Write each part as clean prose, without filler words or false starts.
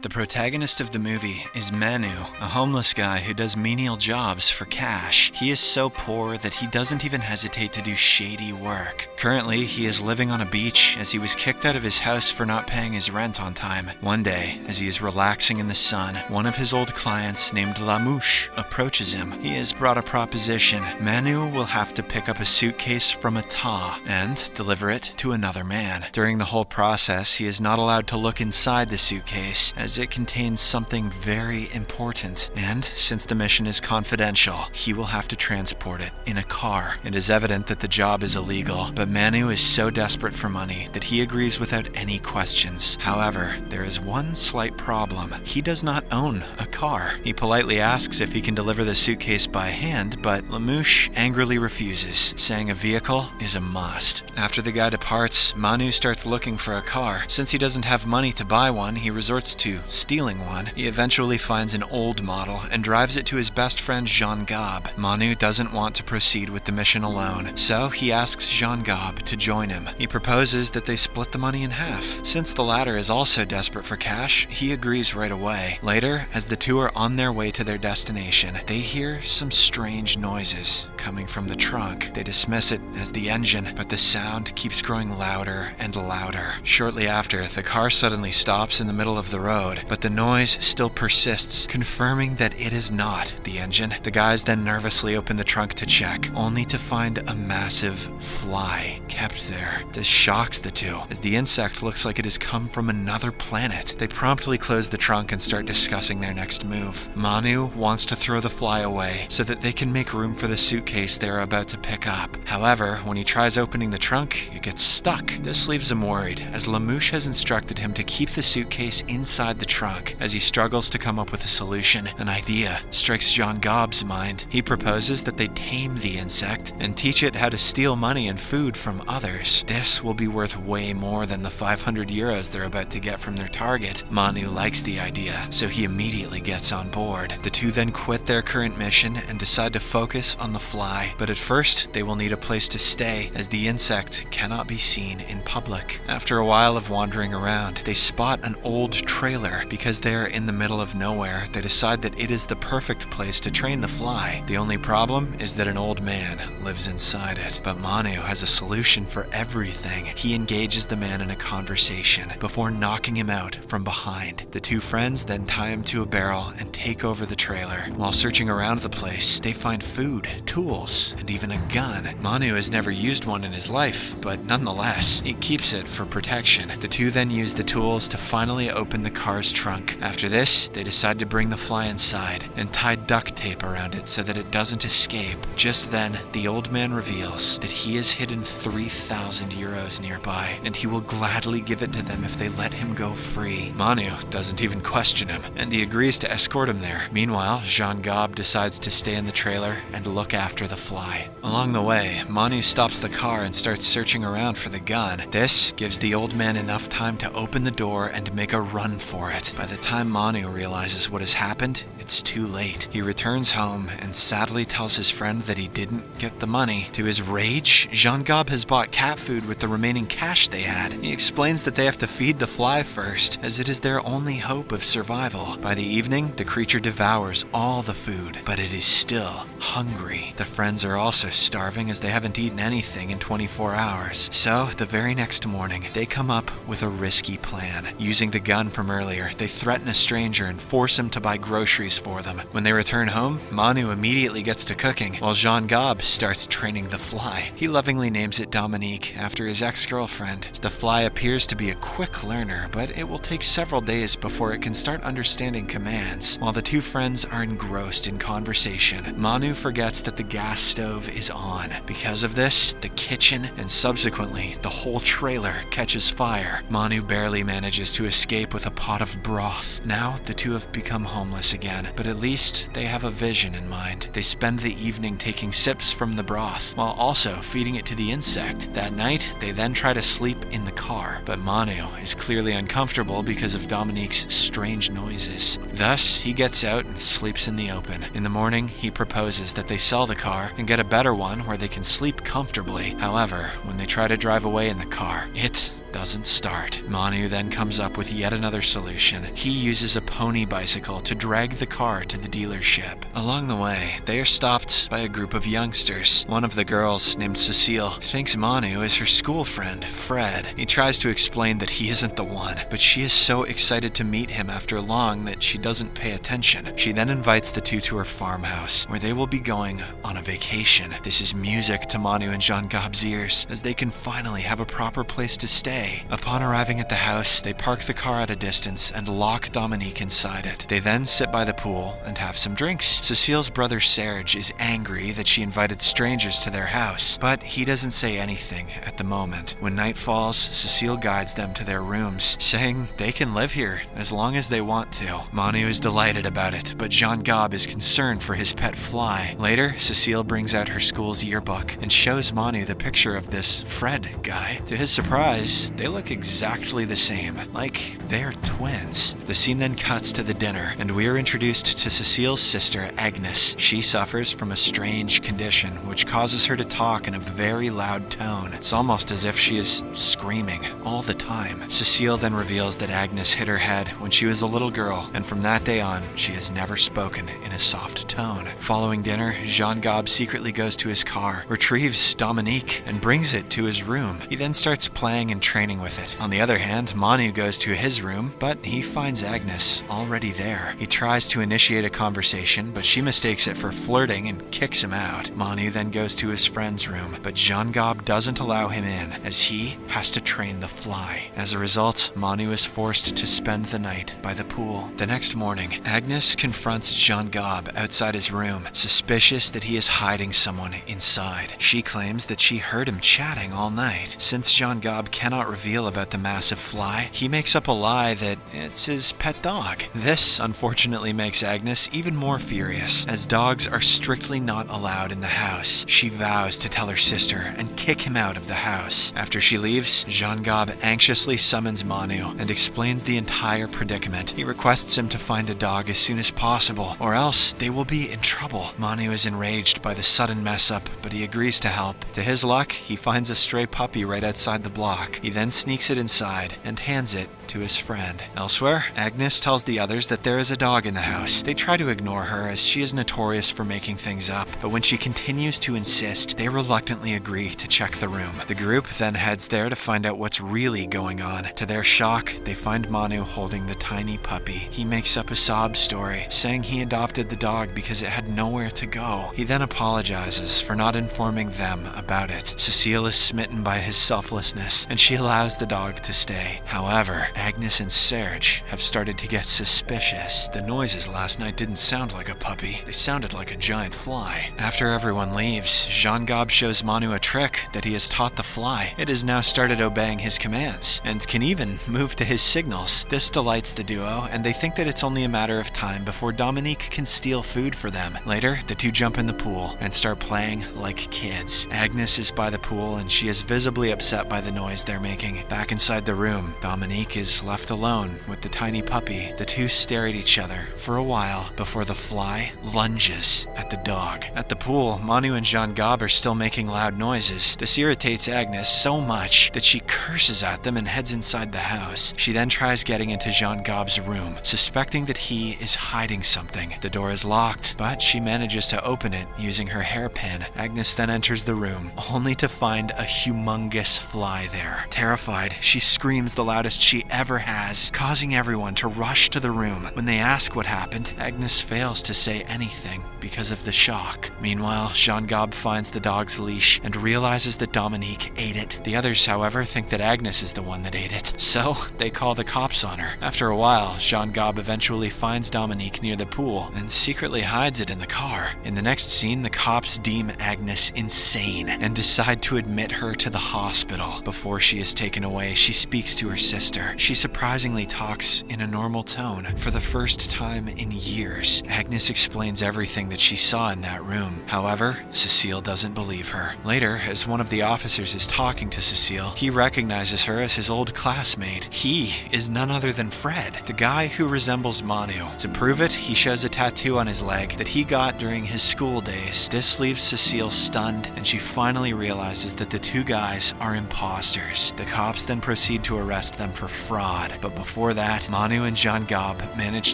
The protagonist of the movie is Manu, a homeless guy who does menial jobs for cash. He is so poor that he doesn't even hesitate to do shady work. Currently, he is living on a beach as he was kicked out of his house for not paying his rent on time. One day, as he is relaxing in the sun, one of his old clients named Lamouche approaches him. He has brought a proposition. Manu will have to pick up a suitcase from a ta and deliver it to another man. During the whole process, he is not allowed to look inside the suitcase, as it contains something very important, and since the mission is confidential, he will have to transport it in a car. It is evident that the job is illegal, but Manu is so desperate for money that he agrees without any questions. However, there is one slight problem. He does not own a car. He politely asks if he can deliver the suitcase by hand, but Lamouche angrily refuses, saying a vehicle is a must. After the guy departs, Manu starts looking for a car. Since he doesn't have money to buy one, he resorts to stealing one. He eventually finds an old model and drives it to his best friend Jean-Gab. Manu doesn't want to proceed with the mission alone, so he asks Jean-Gab to join him. He proposes that they split the money in half. Since the latter is also desperate for cash, he agrees right away. Later, as the two are on their way to their destination, they hear some strange noises coming from the trunk. They dismiss it as the engine, but the sound keeps growing louder and louder. Shortly after, the car suddenly stops in the middle of the road, but the noise still persists, confirming that it is not the engine. The guys then nervously open the trunk to check, only to find a massive fly kept there. This shocks the two, as the insect looks like it has come from another planet. They promptly close the trunk and start discussing their next move. Manu wants to throw the fly away so that they can make room for the suitcase they are about to pick up. However, when he tries opening the trunk, it gets stuck. This leaves him worried, as Lamouche has instructed him to keep the suitcase inside the trunk. As he struggles to come up with a solution, an idea strikes Jean-Gab's mind. He proposes that they tame the insect and teach it how to steal money and food from others. This will be worth way more than the 500 euros they're about to get from their target. Manu likes the idea, so he immediately gets on board. The two then quit their current mission and decide to focus on the fly, but at first they will need a place to stay, as the insect cannot be seen in public. After a while of wandering around, they spot an old trailer. Because they are in the middle of nowhere, they decide that it is the perfect place to train the fly. The only problem is that an old man lives inside it. But Manu has a solution for everything. He engages the man in a conversation before knocking him out from behind. The two friends then tie him to a barrel and take over the trailer. While searching around the place, they find food, tools, and even a gun. Manu has never used one in his life, but nonetheless, he keeps it for protection. The two then use the tools to finally open the car's trunk. After this, they decide to bring the fly inside and tie duct tape around it so that it doesn't escape. Just then, the old man reveals that he has hidden 3,000 euros nearby, and he will gladly give it to them if they let him go free. Manu doesn't even question him, and he agrees to escort him there. Meanwhile, Jean-Gab decides to stay in the trailer and look after the fly. Along the way, Manu stops the car and starts searching around for the gun. This gives the old man enough time to open the door and make a run for it. By the time Manu realizes what has happened, it's too late. He returns home and sadly tells his friend that he didn't get the money. To his rage, Jean-Gab has bought cat food with the remaining cash they had. He explains that they have to feed the fly first, as it is their only hope of survival. By the evening, the creature devours all the food, but it is still hungry. The friends are also starving, as they haven't eaten anything in 24 hours. So, the very next morning, they come up with a risky plan. Using the gun from earlier, they threaten a stranger and force him to buy groceries for them. When they return home, Manu immediately gets to cooking, while Jean-Gab starts training the fly. He lovingly names it Dominique, after his ex-girlfriend. The fly appears to be a quick learner, but it will take several days before it can start understanding commands. While the two friends are engrossed in conversation, Manu forgets that the gas stove is on. Because of this, the kitchen and subsequently the whole trailer catches fire. Manu barely manages to escape with a pot of broth. Now, the two have become homeless again, but at least they have a vision in mind. They spend the evening taking sips from the broth, while also feeding it to the insect. That night, they then try to sleep in the car, but Manu is clearly uncomfortable because of Dominique's strange noises. Thus, he gets out and sleeps in the open. In the morning, he proposes that they sell the car and get a better one where they can sleep comfortably. However, when they try to drive away in the car, it doesn't start. Manu then comes up with yet another solution. He uses a pony bicycle to drag the car to the dealership. Along the way, they are stopped by a group of youngsters. One of the girls, named Cecile, thinks Manu is her school friend, Fred. He tries to explain that he isn't the one, but she is so excited to meet him after long that she doesn't pay attention. She then invites the two to her farmhouse, where they will be going on a vacation. This is music to Manu and Jean-Gab's ears, as they can finally have a proper place to stay. Upon arriving at the house, they park the car at a distance and lock Dominique inside it. They then sit by the pool and have some drinks. Cecile's brother Serge is angry that she invited strangers to their house, but he doesn't say anything at the moment. When night falls, Cecile guides them to their rooms, saying they can live here as long as they want to. Manu is delighted about it, but Jean-Gab is concerned for his pet fly. Later, Cecile brings out her school's yearbook and shows Manu the picture of this Fred guy. To his surprise, they look exactly the same, like they're twins. The scene then cuts to the dinner, and we are introduced to Cecile's sister, Agnes. She suffers from a strange condition, which causes her to talk in a very loud tone. It's almost as if she is screaming all the time. Cecile then reveals that Agnes hit her head when she was a little girl, and from that day on, she has never spoken in a soft tone. Following dinner, Jean-Gab secretly goes to his car, retrieves Dominique, and brings it to his room. He then starts playing and training with it. On the other hand, Manu goes to his room, but he finds Agnes already there. He tries to initiate a conversation, but she mistakes it for flirting and kicks him out. Manu then goes to his friend's room, but Jean-Gab doesn't allow him in, as he has to train the fly. As a result, Manu is forced to spend the night by the pool. The next morning, Agnes confronts Jean-Gab outside his room, suspicious that he is hiding someone inside. She claims that she heard him chatting all night. Since Jean-Gab cannot reveal about the massive fly, he makes up a lie that it's his pet dog. This, unfortunately, makes Agnes even more furious, as dogs are strictly not allowed in the house. She vows to tell her sister and kick him out of the house. After she leaves, Jean-Gab anxiously summons Manu and explains the entire predicament. He requests him to find a dog as soon as possible, or else they will be in trouble. Manu is enraged by the sudden mess up, but he agrees to help. To his luck, he finds a stray puppy right outside the block. He then sneaks it inside and hands it to his friend. Elsewhere, Agnes tells the others that there is a dog in the house. They try to ignore her, as she is notorious for making things up, but when she continues to insist, they reluctantly agree to check the room. The group then heads there to find out what's really going on. To their shock, they find Manu holding the tiny puppy. He makes up a sob story, saying he adopted the dog because it had nowhere to go. He then apologizes for not informing them about it. Cecile is smitten by his selflessness, and she allows the dog to stay. However, Agnes and Serge have started to get suspicious. The noises last night didn't sound like a puppy. They sounded like a giant fly. After everyone leaves, Jean-Gab shows Manu a trick that he has taught the fly. It has now started obeying his commands, and can even move to his signals. This delights the duo, and they think that it's only a matter of time before Dominique can steal food for them. Later, the two jump in the pool and start playing like kids. Agnes is by the pool, and she is visibly upset by the noise they're making. Back inside the room, Dominique is left alone with the tiny puppy. The two stare at each other for a while before the fly lunges at the dog. At the pool, Manu and Jean-Gab are still making loud noises. This irritates Agnes so much that she curses at them and heads inside the house. She then tries getting into Jean-Gab's room, suspecting that he is hiding something. The door is locked, but she manages to open it using her hairpin. Agnes then enters the room, only to find a humongous fly there. Terrified, she screams the loudest she ever has, causing everyone to rush to the room. When they ask what happened, Agnes fails to say anything because of the shock. Meanwhile, Jean-Gab finds the dog's leash and realizes that Dominique ate it. The others, however, think that Agnes is the one that ate it, so they call the cops on her. After a while, Jean-Gab eventually finds Dominique near the pool and secretly hides it in the car. In the next scene, the cops deem Agnes insane and decide to admit her to the hospital. Before she is taken away, she speaks to her sister. She surprisingly talks in a normal tone for the first time in years. Agnes explains everything that she saw in that room. However, Cecile doesn't believe her. Later, as one of the officers is talking to Cecile, he recognizes her as his old classmate. He is none other than Fred, the guy who resembles Manu. To prove it, he shows a tattoo on his leg that he got during his school days. This leaves Cecile stunned, and she finally realizes that the two guys are imposters. The cops then proceed to arrest them for fraud, but before that, Manu and Jean-Gob manage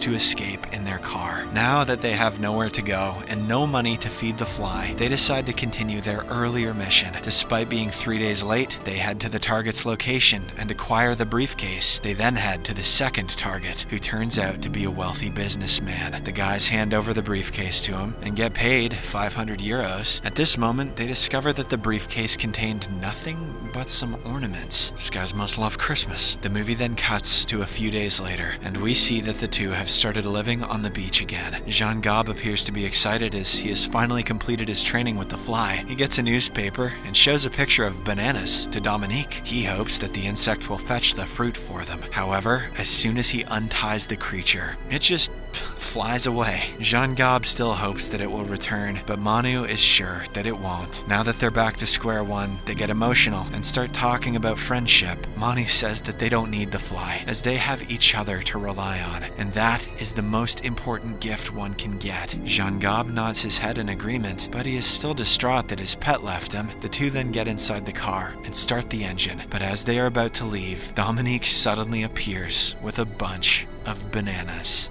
to escape in their car. Now that they have nowhere to go and no money to feed the fly, they decide to continue their earlier mission. Despite being 3 days late, they head to the target's location and acquire the briefcase. They then head to the second target, who turns out to be a wealthy businessman. The guys hand over the briefcase to him and get paid 500 euros. At this moment, they discover that the briefcase contained nothing but some ornaments. These guys must love Christmas. The movie then cuts to a few days later, and we see that the two have started living on the beach again. Jean-Gob appears to be excited as he has finally completed his training with the fly. He gets a newspaper and shows a picture of bananas to Dominique. He hopes that the insect will fetch the fruit for them. However, as soon as he unties the creature, it just flies away. Jean-Gob still hopes that it will return, but Manu is sure that it won't. Now that they're back to square one, they get emotional and start talking about friendship. Manu says that they don't need the fly, as they have each other to rely on, and that is the most important gift one can get. Jean-Gob nods his head in agreement, but he is still distraught that his pet left him. The two then get inside the car and start the engine, but as they are about to leave, Dominique suddenly appears with a bunch of bananas.